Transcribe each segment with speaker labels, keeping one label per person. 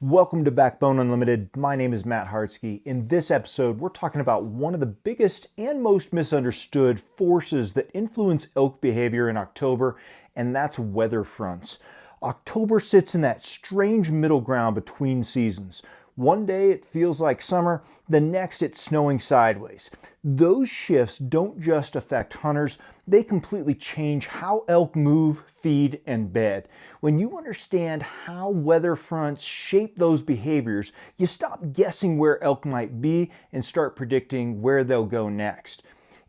Speaker 1: Welcome to Backbone Unlimited. My name is Matt Hartsky. In this episode, we're talking about one of the biggest and most misunderstood forces that influence elk behavior in October, and that's weather fronts. October sits in that strange middle ground between seasons. One day it feels like summer, the next it's snowing sideways. Those shifts don't just affect hunters, they completely change how elk move, feed, and bed. When you understand how weather fronts shape those behaviors, you stop guessing where elk might be and start predicting where they'll go next.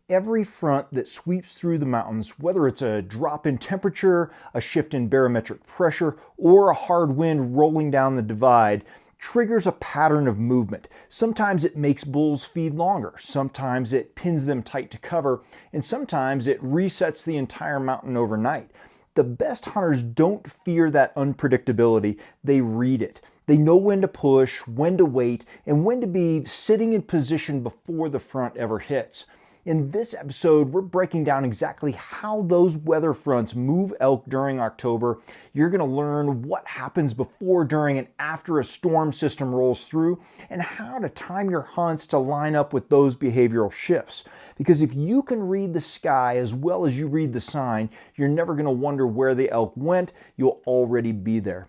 Speaker 1: Every front that sweeps through the mountains, whether it's a drop in temperature, a shift in barometric pressure, or a hard wind rolling down the divide, triggers a pattern of movement. Sometimes it makes bulls feed longer, sometimes it pins them tight to cover, and sometimes it resets the entire mountain overnight. The best hunters don't fear that unpredictability, they read it. They know when to push, when to wait, and when to be sitting in position before the front ever hits. In this episode, we're breaking down exactly how those weather fronts move elk during October. You're going to learn what happens before, during, and after a storm system rolls through, and how to time your hunts to line up with those behavioral shifts. Because if you can read the sky as well as you read the sign, you're never going to wonder where the elk went. You'll already be there.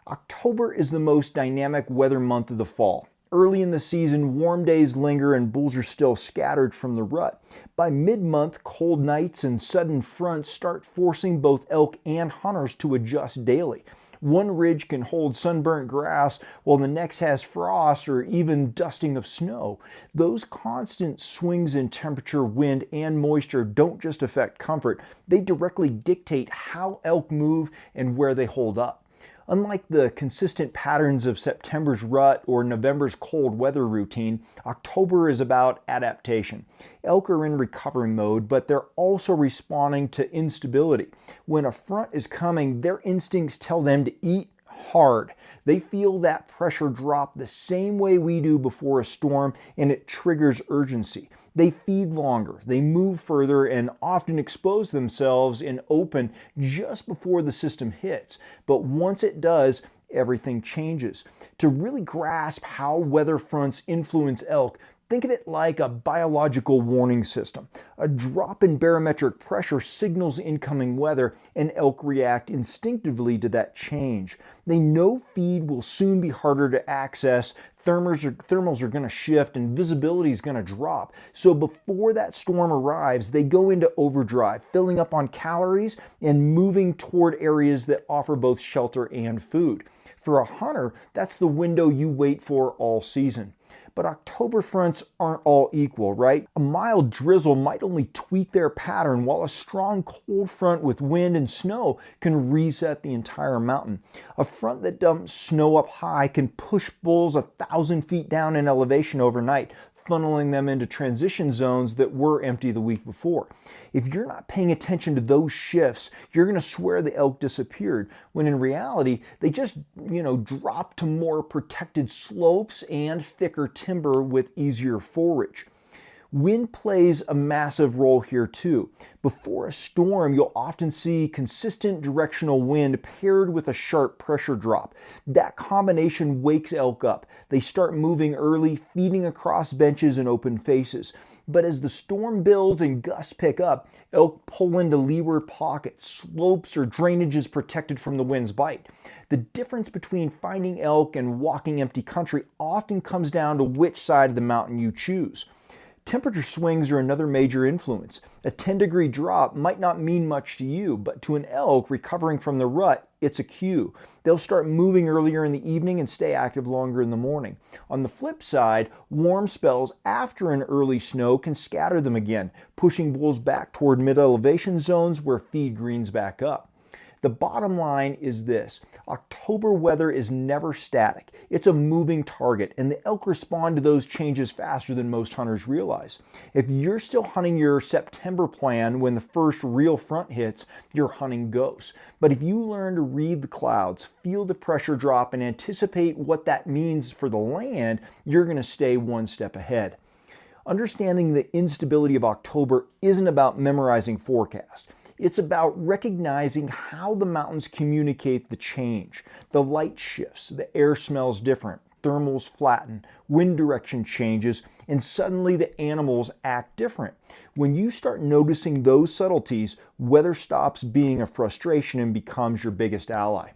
Speaker 1: October is the most dynamic weather month of the fall. Early in the season, warm days linger and bulls are still scattered from the rut. By mid-month, cold nights and sudden fronts start forcing both elk and hunters to adjust daily. One ridge can hold sunburnt grass while the next has frost or even dusting of snow. Those constant swings in temperature, wind, and moisture don't just affect comfort, they directly dictate how elk move and where they hold up. Unlike the consistent patterns of September's rut or November's cold weather routine, October is about adaptation. Elk are in recovery mode, but they're also responding to instability. When a front is coming, their instincts tell them to eat hard. They feel that pressure drop the same way we do before a storm, and it triggers urgency. They feed longer, they move further, and often expose themselves in open just before the system hits. But once it does, everything changes. To really grasp how weather fronts influence elk, think of it like a biological warning system. A drop in barometric pressure signals incoming weather, and elk react instinctively to that change. They know feed will soon be harder to access, thermals are going to shift, and visibility is going to drop. So before that storm arrives, they go into overdrive, filling up on calories and moving toward areas that offer both shelter and food. For a hunter, that's the window you wait for all season. But October fronts aren't all equal, right? A mild drizzle might only tweak their pattern, while a strong cold front with wind and snow can reset the entire mountain. A front that dumps snow up high can push bulls 1,000 feet down in elevation overnight, funneling them into transition zones that were empty the week before. If you're not paying attention to those shifts, you're going to swear the elk disappeared, when in reality, they just, dropped to more protected slopes and thicker timber with easier forage. Wind plays a massive role here too. Before a storm, you'll often see consistent directional wind paired with a sharp pressure drop. That combination wakes elk up. They start moving early, feeding across benches and open faces. But as the storm builds and gusts pick up, elk pull into leeward pockets. Slopes or drainage is protected from the wind's bite. The difference between finding elk and walking empty country often comes down to which side of the mountain you choose. Temperature swings are another major influence. A 10-degree drop might not mean much to you, but to an elk recovering from the rut, it's a cue. They'll start moving earlier in the evening and stay active longer in the morning. On the flip side, warm spells after an early snow can scatter them again, pushing bulls back toward mid-elevation zones where feed greens back up. The bottom line is this: October weather is never static. It's a moving target, and the elk respond to those changes faster than most hunters realize. If you're still hunting your September plan when the first real front hits, you're hunting ghosts. But if you learn to read the clouds, feel the pressure drop, and anticipate what that means for the land, you're going to stay one step ahead. Understanding the instability of October isn't about memorizing forecasts. It's about recognizing how the mountains communicate the change. The light shifts, the air smells different, thermals flatten, wind direction changes, and suddenly the animals act different. When you start noticing those subtleties, weather stops being a frustration and becomes your biggest ally.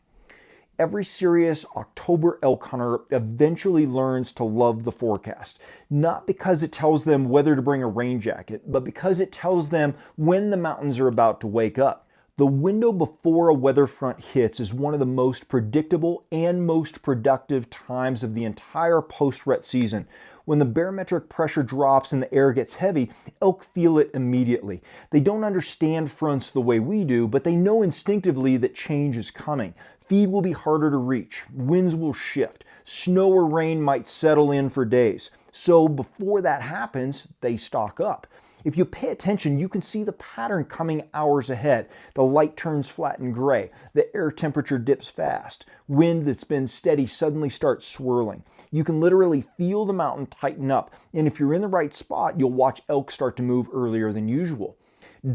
Speaker 1: Every serious October elk hunter eventually learns to love the forecast, not because it tells them whether to bring a rain jacket, but because it tells them when the mountains are about to wake up. The window before a weather front hits is one of the most predictable and most productive times of the entire post-rut season. When the barometric pressure drops and the air gets heavy, elk feel it immediately. They don't understand fronts the way we do, but they know instinctively that change is coming. Feed will be harder to reach, winds will shift, snow or rain might settle in for days. So before that happens, they stock up. If you pay attention, you can see the pattern coming hours ahead. The light turns flat and gray. The air temperature dips fast. Wind that's been steady suddenly starts swirling. You can literally feel the mountain tighten up. And if you're in the right spot, you'll watch elk start to move earlier than usual.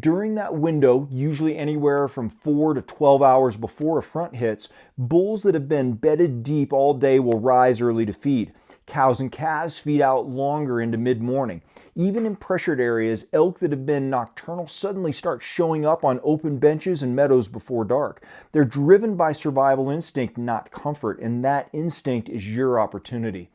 Speaker 1: During that window, usually anywhere from 4 to 12 hours before a front hits, bulls that have been bedded deep all day will rise early to feed. Cows and calves feed out longer into mid-morning. Even in pressured areas, elk that have been nocturnal suddenly start showing up on open benches and meadows before dark. They're driven by survival instinct, not comfort, and that instinct is your opportunity.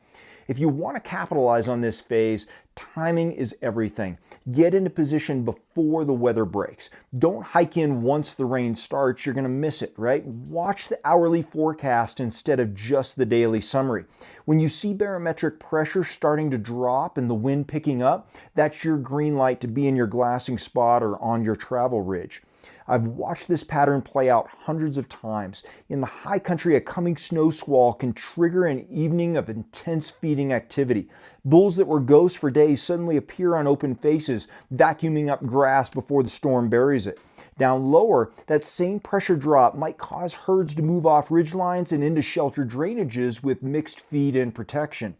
Speaker 1: If you want to capitalize on this phase, timing is everything. Get into position before the weather breaks. Don't hike in once the rain starts, you're going to miss it, right? Watch the hourly forecast instead of just the daily summary. When you see barometric pressure starting to drop and the wind picking up, that's your green light to be in your glassing spot or on your travel ridge. I've watched this pattern play out hundreds of times. In the high country, a coming snow squall can trigger an evening of intense feeding activity. Bulls that were ghosts for days suddenly appear on open faces, vacuuming up grass before the storm buries it. Down lower, that same pressure drop might cause herds to move off ridgelines and into sheltered drainages with mixed feed and protection.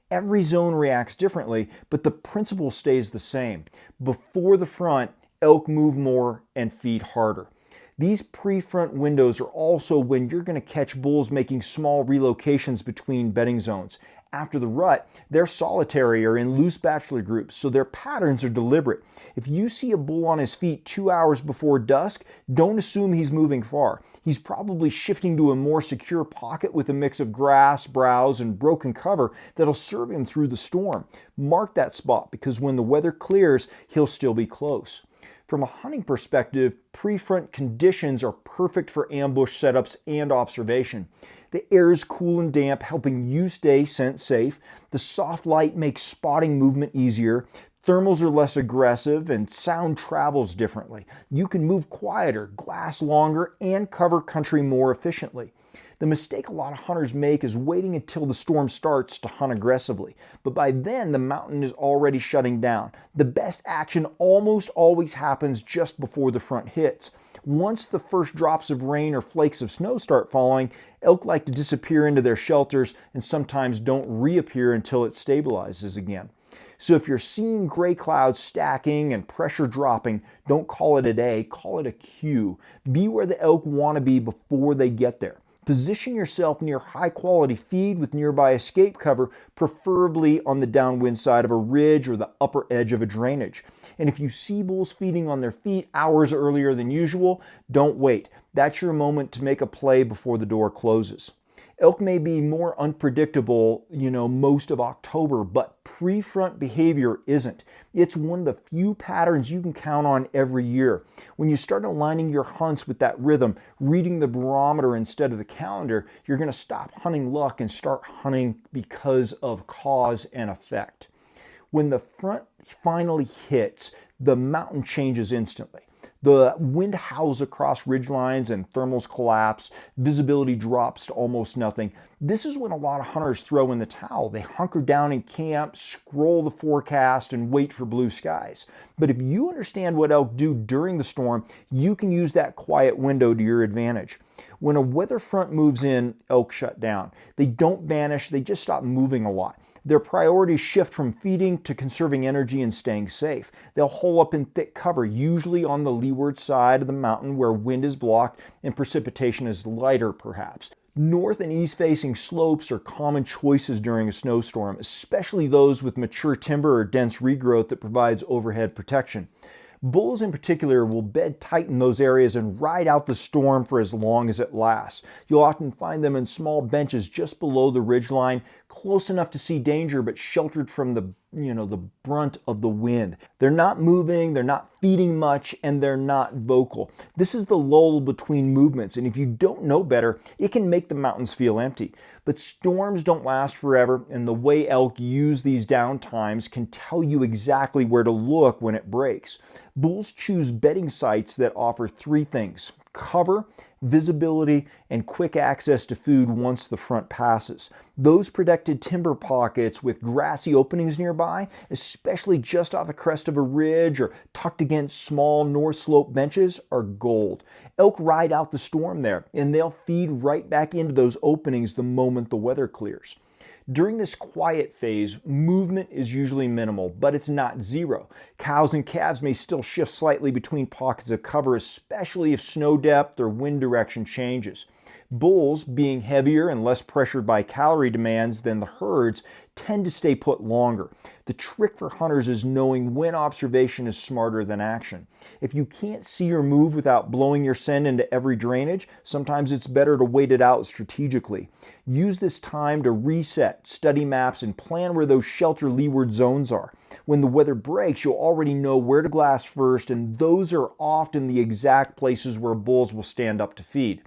Speaker 1: Every zone reacts differently, but the principle stays the same. Before the front, elk move more and feed harder. These pre-front windows are also when you're going to catch bulls making small relocations between bedding zones. After the rut, they're solitary or in loose bachelor groups, so their patterns are deliberate. If you see a bull on his feet 2 hours before dusk, don't assume he's moving far. He's probably shifting to a more secure pocket with a mix of grass, browse, and broken cover that'll serve him through the storm. Mark that spot because when the weather clears, he'll still be close. From a hunting perspective, pre-front conditions are perfect for ambush setups and observation. The air is cool and damp, helping you stay scent safe. The soft light makes spotting movement easier. Thermals are less aggressive and sound travels differently. You can move quieter, glass longer, and cover country more efficiently. The mistake a lot of hunters make is waiting until the storm starts to hunt aggressively. But by then, the mountain is already shutting down. The best action almost always happens just before the front hits. Once the first drops of rain or flakes of snow start falling, elk like to disappear into their shelters and sometimes don't reappear until it stabilizes again. So if you're seeing gray clouds stacking and pressure dropping, don't call it a day, call it a cue. Be where the elk want to be before they get there. Position yourself near high-quality feed with nearby escape cover, preferably on the downwind side of a ridge or the upper edge of a drainage. And if you see bulls feeding on their feet hours earlier than usual, don't wait. That's your moment to make a play before the door closes. Elk may be more unpredictable, most of October, but pre-front behavior isn't. It's one of the few patterns you can count on every year. When you start aligning your hunts with that rhythm, reading the barometer instead of the calendar, you're going to stop hunting luck and start hunting because of cause and effect. When the front finally hits, the mountain changes instantly. The wind howls across ridgelines and thermals collapse. Visibility drops to almost nothing. This is when a lot of hunters throw in the towel. They hunker down in camp, scroll the forecast, and wait for blue skies. But if you understand what elk do during the storm, you can use that quiet window to your advantage. When a weather front moves in, elk shut down. They don't vanish, they just stop moving a lot. Their priorities shift from feeding to conserving energy and staying safe. They'll hole up in thick cover, usually on the leeward leeward side of the mountain where wind is blocked and precipitation is lighter perhaps. North and east facing slopes are common choices during a snowstorm, especially those with mature timber or dense regrowth that provides overhead protection. Bulls in particular will bed tight in those areas and ride out the storm for as long as it lasts. You'll often find them in small benches just below the ridgeline, close enough to see danger but sheltered from the brunt of the wind. They're not moving, they're not feeding much, and they're not vocal. This is the lull between movements, and if you don't know better, it can make the mountains feel empty. But storms don't last forever, and the way elk use these downtimes can tell you exactly where to look when it breaks. Bulls choose bedding sites that offer three things: cover, visibility, and quick access to food once the front passes. Those protected timber pockets with grassy openings nearby, especially just off the crest of a ridge or tucked against small north slope benches, are gold. Elk ride out the storm there, and they'll feed right back into those openings the moment the weather clears. During this quiet phase, movement is usually minimal, but it's not zero. Cows and calves may still shift slightly between pockets of cover, especially if snow depth or wind direction changes. Bulls, being heavier and less pressured by calorie demands than the herds, tend to stay put longer. The trick for hunters is knowing when observation is smarter than action. If you can't see or move without blowing your scent into every drainage, sometimes it's better to wait it out strategically. Use this time to reset, study maps, and plan where those shelter leeward zones are. When the weather breaks, you'll already know where to glass first, and those are often the exact places where bulls will stand up to feed.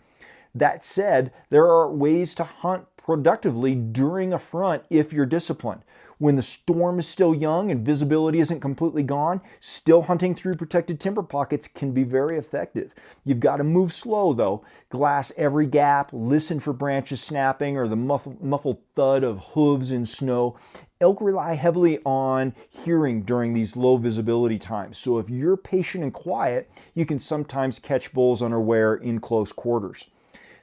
Speaker 1: That said, there are ways to hunt productively during a front if you're disciplined. When the storm is still young and visibility isn't completely gone, still hunting through protected timber pockets can be very effective. You've got to move slow though. Glass every gap, listen for branches snapping or the muffled thud of hooves in snow. Elk rely heavily on hearing during these low visibility times. So if you're patient and quiet, you can sometimes catch bulls unaware in close quarters.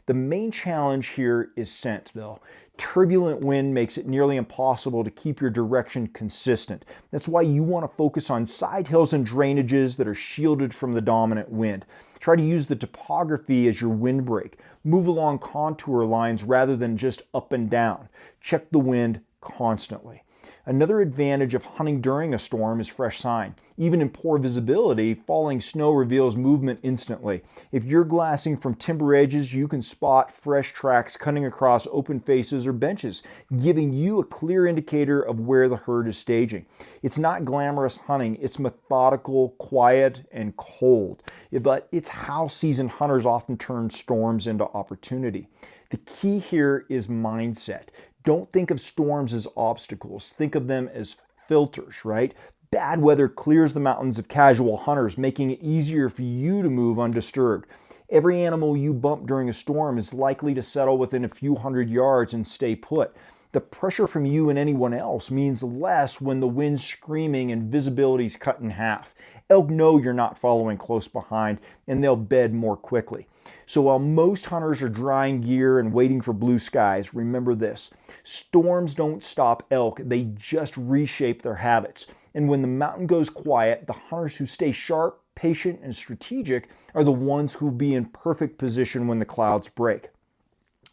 Speaker 1: The main challenge here is scent, though. Turbulent wind makes it nearly impossible to keep your direction consistent. That's why you want to focus on side hills and drainages that are shielded from the dominant wind. Try to use the topography as your windbreak. Move along contour lines rather than just up and down. Check the wind constantly. Another advantage of hunting during a storm is fresh sign. Even in poor visibility, falling snow reveals movement instantly. If you're glassing from timber edges, you can spot fresh tracks cutting across open faces or benches, giving you a clear indicator of where the herd is staging. It's not glamorous hunting, it's methodical, quiet, and cold. But it's how seasoned hunters often turn storms into opportunity. The key here is mindset. Don't think of storms as obstacles. Think of them as filters, right? Bad weather clears the mountains of casual hunters, making it easier for you to move undisturbed. Every animal you bump during a storm is likely to settle within a few hundred yards and stay put. The pressure from you and anyone else means less when the wind's screaming and visibility's cut in half. Elk know you're not following close behind, and they'll bed more quickly. So while most hunters are drying gear and waiting for blue skies, remember this: storms don't stop elk, they just reshape their habits. And when the mountain goes quiet, the hunters who stay sharp, patient, and strategic are the ones who'll be in perfect position when the clouds break.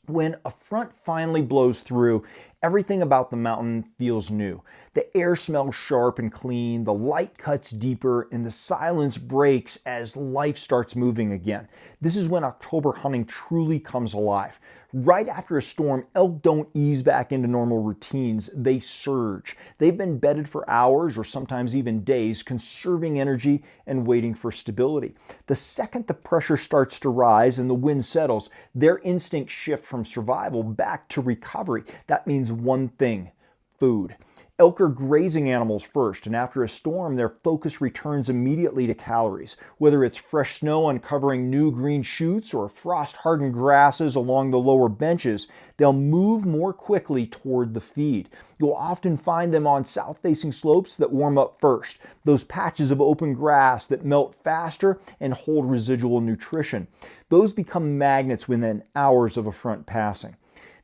Speaker 1: When a front finally blows through, everything about the mountain feels new. The air smells sharp and clean, the light cuts deeper, and the silence breaks as life starts moving again. This is when October hunting truly comes alive. Right after a storm, elk don't ease back into normal routines, they surge. They've been bedded for hours or sometimes even days, conserving energy and waiting for stability. The second the pressure starts to rise and the wind settles, their instincts shift from survival back to recovery. That means one thing: food. Elk are grazing animals first, and after a storm, their focus returns immediately to calories. Whether it's fresh snow uncovering new green shoots or frost-hardened grasses along the lower benches, they'll move more quickly toward the feed. You'll often find them on south-facing slopes that warm up first, those patches of open grass that melt faster and hold residual nutrition. Those become magnets within hours of a front passing.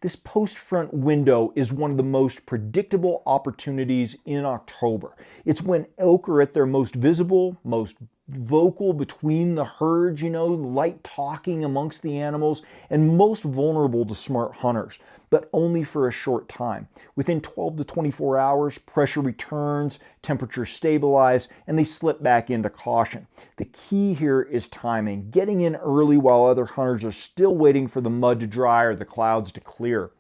Speaker 1: This post-front window is one of the most predictable opportunities in October. It's when elk are at their most visible, most vocal between the herds, light talking amongst the animals, and most vulnerable to smart hunters, but only for a short time. Within 12 to 24 hours, pressure returns, temperatures stabilize, and they slip back into caution. The key here is timing, getting in early while other hunters are still waiting for the mud to dry or the clouds to clear.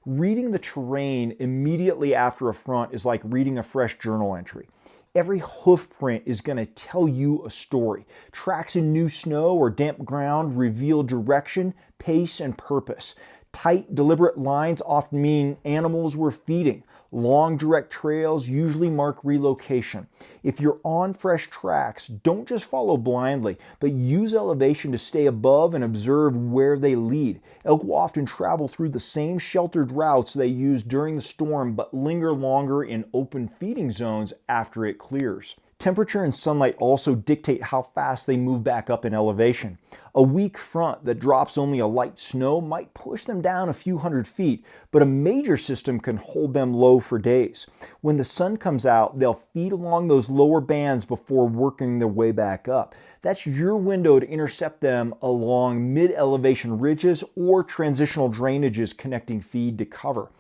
Speaker 1: Reading the terrain immediately after a front is like reading a fresh journal entry. Every hoof print is going to tell you a story. Tracks in new snow or damp ground reveal direction, pace, and purpose. Tight, deliberate lines often mean animals were feeding. Long, direct trails usually mark relocation. If you're on fresh tracks, don't just follow blindly, but use elevation to stay above and observe where they lead. Elk will often travel through the same sheltered routes they used during the storm, but linger longer in open feeding zones after it clears. Temperature and sunlight also dictate how fast they move back up in elevation. A weak front that drops only a light snow might push them down a few hundred feet, but a major system can hold them low for days. When the sun comes out, they'll feed along those lower bands before working their way back up. That's your window to intercept them along mid-elevation ridges or transitional drainages connecting feed to cover.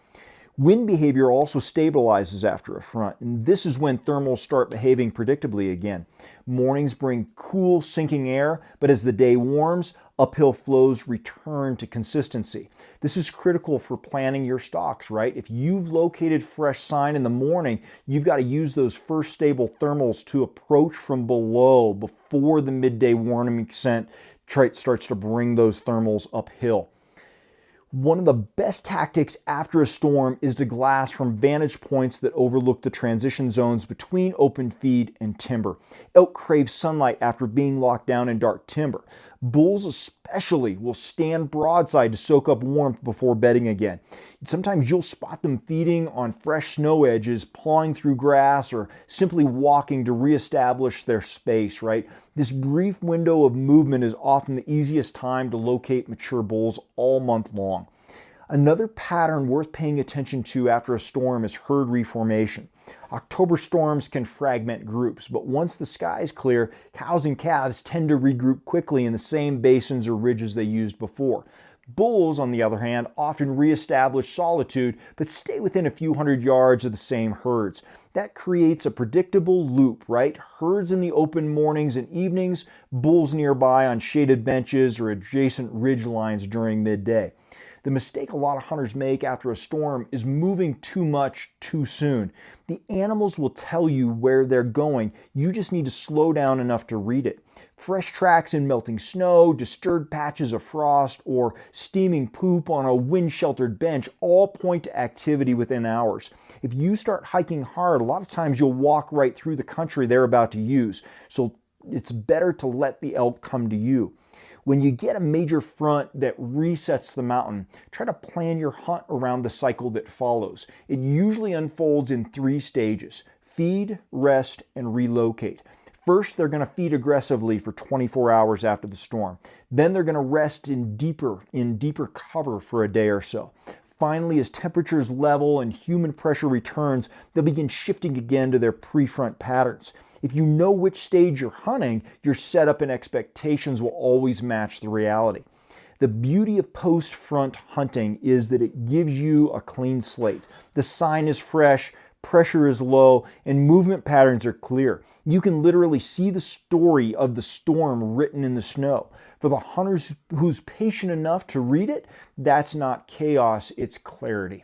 Speaker 1: Wind behavior also stabilizes after a front, and this is when thermals start behaving predictably again. Mornings bring cool, sinking air, but as the day warms, uphill flows return to consistency. This is critical for planning your stalks, right? If you've located fresh sign in the morning, you've got to use those first stable thermals to approach from below before the midday warming scent starts to bring those thermals uphill. One of the best tactics after a storm is to glass from vantage points that overlook the transition zones between open feed and timber. Elk crave sunlight after being locked down in dark timber. Bulls especially will stand broadside to soak up warmth before bedding again. Sometimes you'll spot them feeding on fresh snow edges, pawing through grass, or simply walking to reestablish their space, right? This brief window of movement is often the easiest time to locate mature bulls all month long. Another pattern worth paying attention to after a storm is herd reformation. October storms can fragment groups, but once the skies clear, cows and calves tend to regroup quickly in the same basins or ridges they used before. Bulls, on the other hand, often reestablish solitude, but stay within a few hundred yards of the same herds. That creates a predictable loop, right? Herds in the open mornings and evenings, bulls nearby on shaded benches or adjacent ridge lines during midday. The mistake a lot of hunters make after a storm is moving too much too soon. The animals will tell you where they're going. You just need to slow down enough to read it. Fresh tracks in melting snow, disturbed patches of frost, or steaming poop on a wind-sheltered bench all point to activity within hours. If you start hiking hard, a lot of times you'll walk right through the country they're about to use. So it's better to let the elk come to you. When you get a major front that resets the mountain, try to plan your hunt around the cycle that follows. It usually unfolds in 3 stages: feed, rest, and relocate. First, they're going to feed aggressively for 24 hours after the storm. Then they're going to rest in deeper cover for a day or so. Finally, as temperatures level and human pressure returns, they'll begin shifting again to their pre-front patterns. If you know which stage you're hunting, your setup and expectations will always match the reality. The beauty of post-front hunting is that it gives you a clean slate. The sign is fresh, pressure is low, and movement patterns are clear. You can literally see the story of the storm written in the snow. For the hunters who's patient enough to read it, that's not chaos, it's clarity.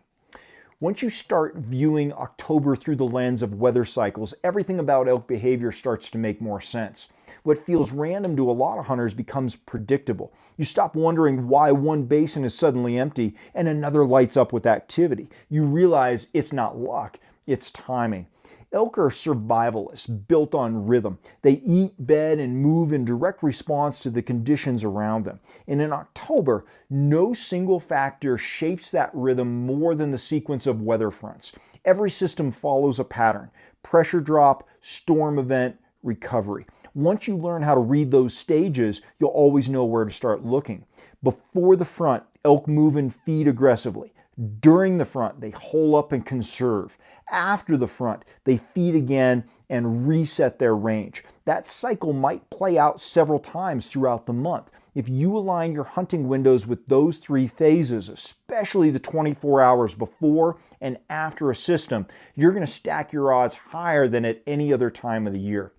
Speaker 1: Once you start viewing October through the lens of weather cycles, everything about elk behavior starts to make more sense. What feels random to a lot of hunters becomes predictable. You stop wondering why one basin is suddenly empty and another lights up with activity. You realize it's not luck, it's timing. Elk are survivalists, built on rhythm. They eat, bed, and move in direct response to the conditions around them. And in October, no single factor shapes that rhythm more than the sequence of weather fronts. Every system follows a pattern: pressure drop, storm event, recovery. Once you learn how to read those stages, you'll always know where to start looking. Before the front, elk move and feed aggressively. During the front, they hole up and conserve. After the front, they feed again and reset their range. That cycle might play out several times throughout the month. If you align your hunting windows with those three phases, especially the 24 hours before and after a system, you're going to stack your odds higher than at any other time of the year.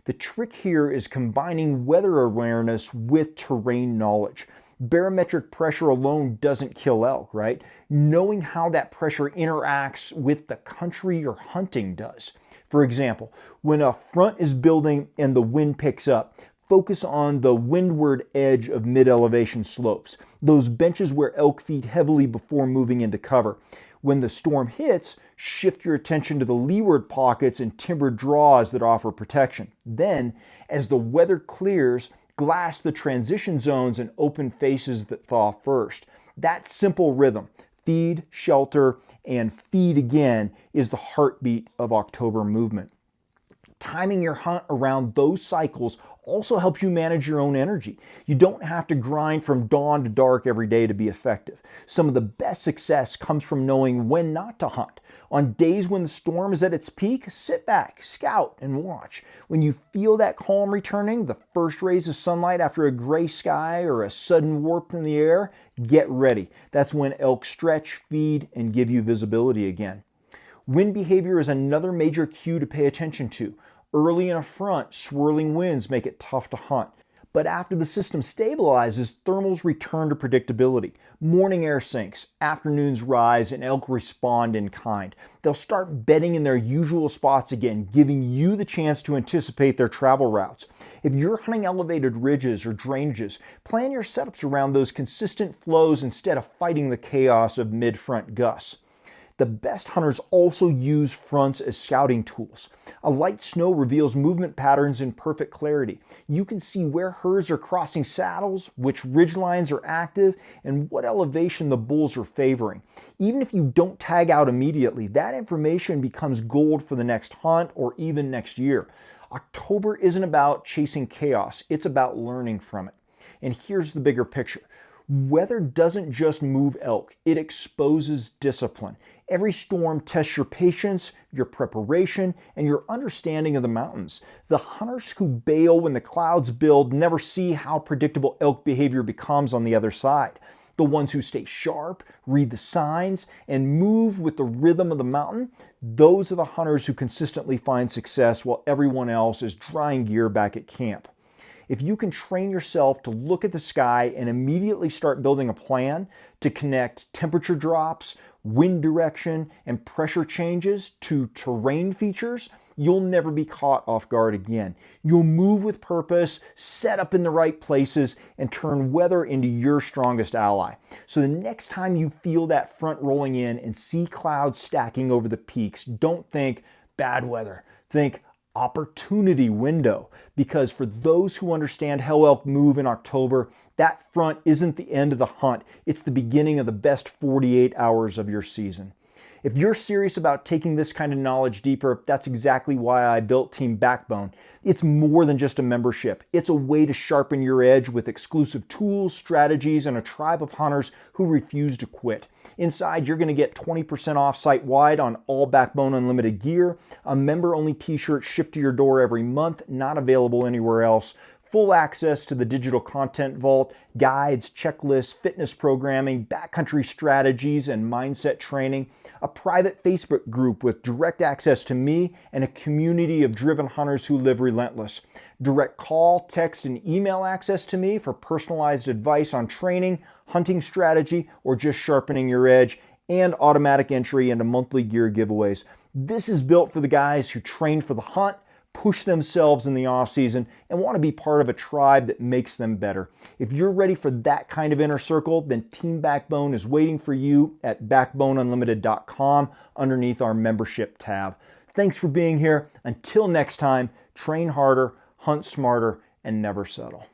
Speaker 1: The trick here is combining weather awareness with terrain knowledge. Barometric pressure alone doesn't kill elk, right? Knowing how that pressure interacts with the country you're hunting does. For example, when a front is building and the wind picks up, focus on the windward edge of mid-elevation slopes, those benches where elk feed heavily before moving into cover. When the storm hits, shift your attention to the leeward pockets and timber draws that offer protection. Then, as the weather clears, glass the transition zones and open faces that thaw first. That simple rhythm, feed, shelter, and feed again, is the heartbeat of October movement. Timing your hunt around those cycles also helps you manage your own energy. You don't have to grind from dawn to dark every day to be effective. Some of the best success comes from knowing when not to hunt. On days when the storm is at its peak, sit back, scout, and watch. When you feel that calm returning, the first rays of sunlight after a gray sky or a sudden warp in the air, get ready. That's when elk stretch, feed, and give you visibility again. Wind behavior is another major cue to pay attention to. Early in a front, swirling winds make it tough to hunt. But after the system stabilizes, thermals return to predictability. Morning air sinks, afternoons rise, and elk respond in kind. They'll start bedding in their usual spots again, giving you the chance to anticipate their travel routes. If you're hunting elevated ridges or drainages, plan your setups around those consistent flows instead of fighting the chaos of mid-front gusts. The best hunters also use fronts as scouting tools. A light snow reveals movement patterns in perfect clarity. You can see where herds are crossing saddles, which ridgelines are active, and what elevation the bulls are favoring. Even if you don't tag out immediately, that information becomes gold for the next hunt or even next year. October isn't about chasing chaos, it's about learning from it. And here's the bigger picture. Weather doesn't just move elk, it exposes discipline. Every storm tests your patience, your preparation, and your understanding of the mountains. The hunters who bail when the clouds build never see how predictable elk behavior becomes on the other side. The ones who stay sharp, read the signs, and move with the rhythm of the mountain, those are the hunters who consistently find success while everyone else is drying gear back at camp. If you can train yourself to look at the sky and immediately start building a plan to connect temperature drops, wind direction, and pressure changes to terrain features, you'll never be caught off guard again. You'll move with purpose, set up in the right places, and turn weather into your strongest ally. So the next time you feel that front rolling in and see clouds stacking over the peaks, don't think bad weather. Think opportunity window, because for those who understand how elk move in October, that front isn't the end of the hunt. It's the beginning of the best 48 hours of your season. If you're serious about taking this kind of knowledge deeper, that's exactly why I built Team Backbone. It's more than just a membership. It's a way to sharpen your edge with exclusive tools, strategies, and a tribe of hunters who refuse to quit. Inside, you're going to get 20% off site-wide on all Backbone Unlimited gear, a member-only t-shirt shipped to your door every month, not available anywhere else, full access to the digital content vault, guides, checklists, fitness programming, backcountry strategies, and mindset training, a private Facebook group with direct access to me, and a community of driven hunters who live relentless. Direct call, text, and email access to me for personalized advice on training, hunting strategy, or just sharpening your edge, and automatic entry into monthly gear giveaways. This is built for the guys who train for the hunt, push themselves in the off season, and want to be part of a tribe that makes them better. If you're ready for that kind of inner circle, then Team Backbone is waiting for you at backboneunlimited.com underneath our membership tab. Thanks for being here. Until next time, train harder, hunt smarter, and never settle.